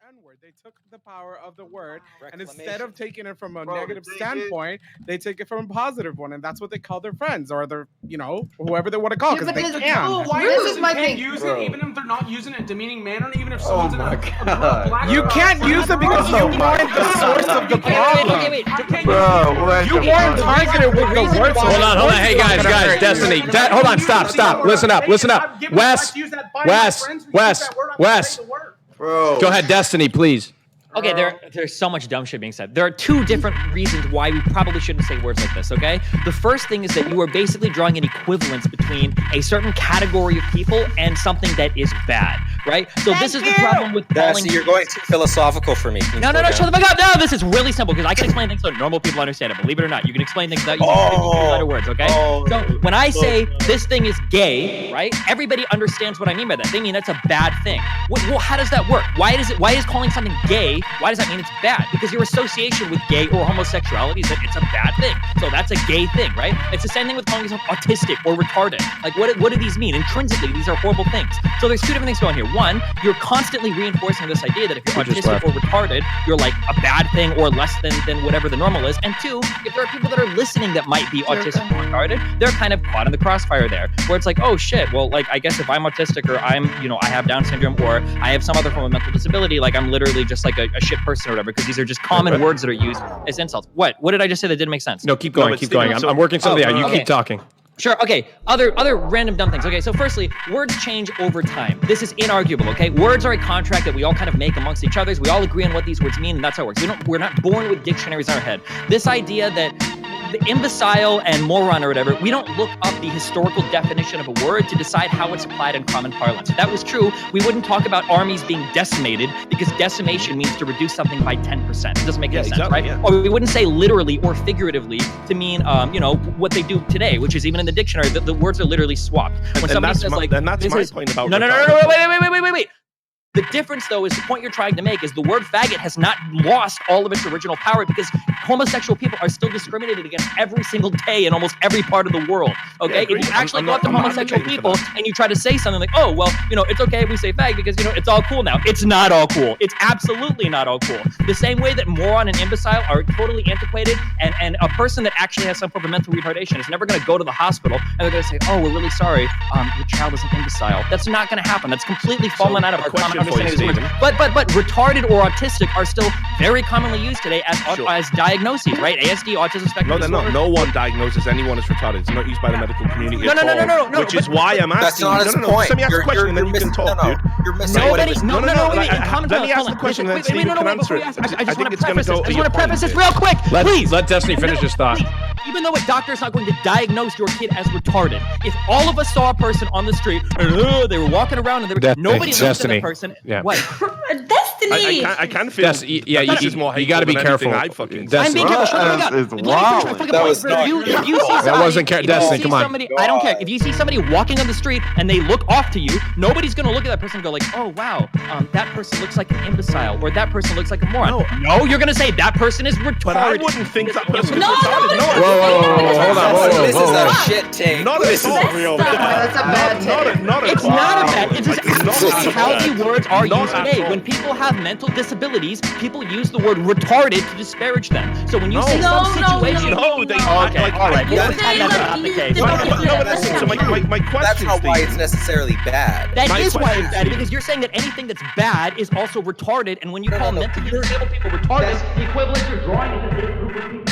N-word. They took the power of the word, and Reclamation. instead of taking it from a negative standpoint, they take it from a positive one, and that's what they call their friends or their, whoever they want to call, because they can. Why this is my thing. Use it even if they're not using it in a demeaning manner, even if someone's in a black. You can't use it because you weren't the source of the problem. You weren't targeted with the words. Hold on. Hey, guys, Destiny. Hold on, stop. Listen up. Wes. Bro. Go ahead, Destiny, please. Okay, there's so much dumb shit being said. There are two different reasons why we probably shouldn't say words like this, okay? The first thing is that you are basically drawing an equivalence between a certain category of people and something that is bad, right? So this is the problem with calling... See, you're going too philosophical for me. No, shut the fuck up. No, this is really simple because I can explain things so normal people understand it. Believe it or not, you can explain things that you can other words, okay? So when I say this thing is gay, right? Everybody understands what I mean by that. They mean that's a bad thing. Well, how does that work? Why is calling something gay? Why does that mean it's bad? Because your association with gay or homosexuality is that it's a bad thing. So that's a gay thing, right? It's the same thing with calling yourself autistic or retarded. Like, what do these mean? Intrinsically, these are horrible things. So there's two different things going here. One, you're constantly reinforcing this idea that if you're autistic or retarded, you're like a bad thing or less than whatever the normal is. And two, if there are people that are listening that might be autistic or retarded, they're kind of caught in the crossfire there, where it's like, oh shit, well, like, I guess if I'm autistic or I'm, I have Down syndrome or I have some other form of mental disability, like I'm literally just like a shit person or whatever, because these are just common words that are used as insults. What did I just say that didn't make sense? No, keep going. I'm working something out. You keep talking. Sure, okay. Other random dumb things. Okay, so firstly, words change over time. This is inarguable, okay? Words are a contract that we all kind of make amongst each other. We all agree on what these words mean, and that's how it works. We're not born with dictionaries in our head. This idea that the imbecile and moron or whatever, we don't look up the historical definition of a word to decide how it's applied in common parlance. If that was true, we wouldn't talk about armies being decimated, because decimation means to reduce something by 10%. It doesn't make any sense, right? Yeah. Or we wouldn't say literally or figuratively to mean, what they do today, which is even in the dictionary, the words are literally swapped. When somebody says like, and that's my point about wait. The difference, though, is the point you're trying to make is the word faggot has not lost all of its original power, because homosexual people are still discriminated against every single day in almost every part of the world, okay? If you actually go up to homosexual people and you try to say something like, oh, well, it's okay if we say fag because, it's all cool now. It's not all cool. It's absolutely not all cool. The same way that moron and imbecile are totally antiquated, and a person that actually has some form of mental retardation is never going to go to the hospital and they're going to say, oh, we're really sorry, your child is an imbecile. That's not going to happen. That's completely fallen out of our common understanding. But retarded or autistic are still very commonly used today as diagnoses, right? ASD, autism spectrum disorder. No one diagnoses anyone as retarded. It's not used by the medical community. No. Which is why I'm asking. That's not his point. Let me ask the question, and then you can talk, dude. You're missing Nobody. No. Let me ask the question, and then Steve can answer it. I just want to preface this real quick, please. Let Destiny finish his thought. Even though a doctor is not going to diagnose your kid as retarded, if all of us saw a person on the street and they were walking around and nobody looked at the person, what? Destiny. I can feel. You got to be careful. I'm being careful. Shut up. That wasn't Destiny. Come on. I don't care. If you see somebody walking on the street and they look off to you, nobody's going to look at that person and go like, oh, wow, that person looks like an imbecile, or that person looks like a moron. No, you're going to say that person is retarded. But I wouldn't think that person is No, retarded. Hold on. This is a shit take. This is real. That's a bad take. It's not a bad. It's just absolutely how the words are used today. When people have mental disabilities, people use the word retarded to disparage them. So when you say some situation, they okay, all right. That's not the case. So my question, that's not why it's necessarily bad. That is why it's bad, because you're saying that anything that's bad is also retarded, and when you call mentally disabled people retarded, the equivalent you're drawing is a group of people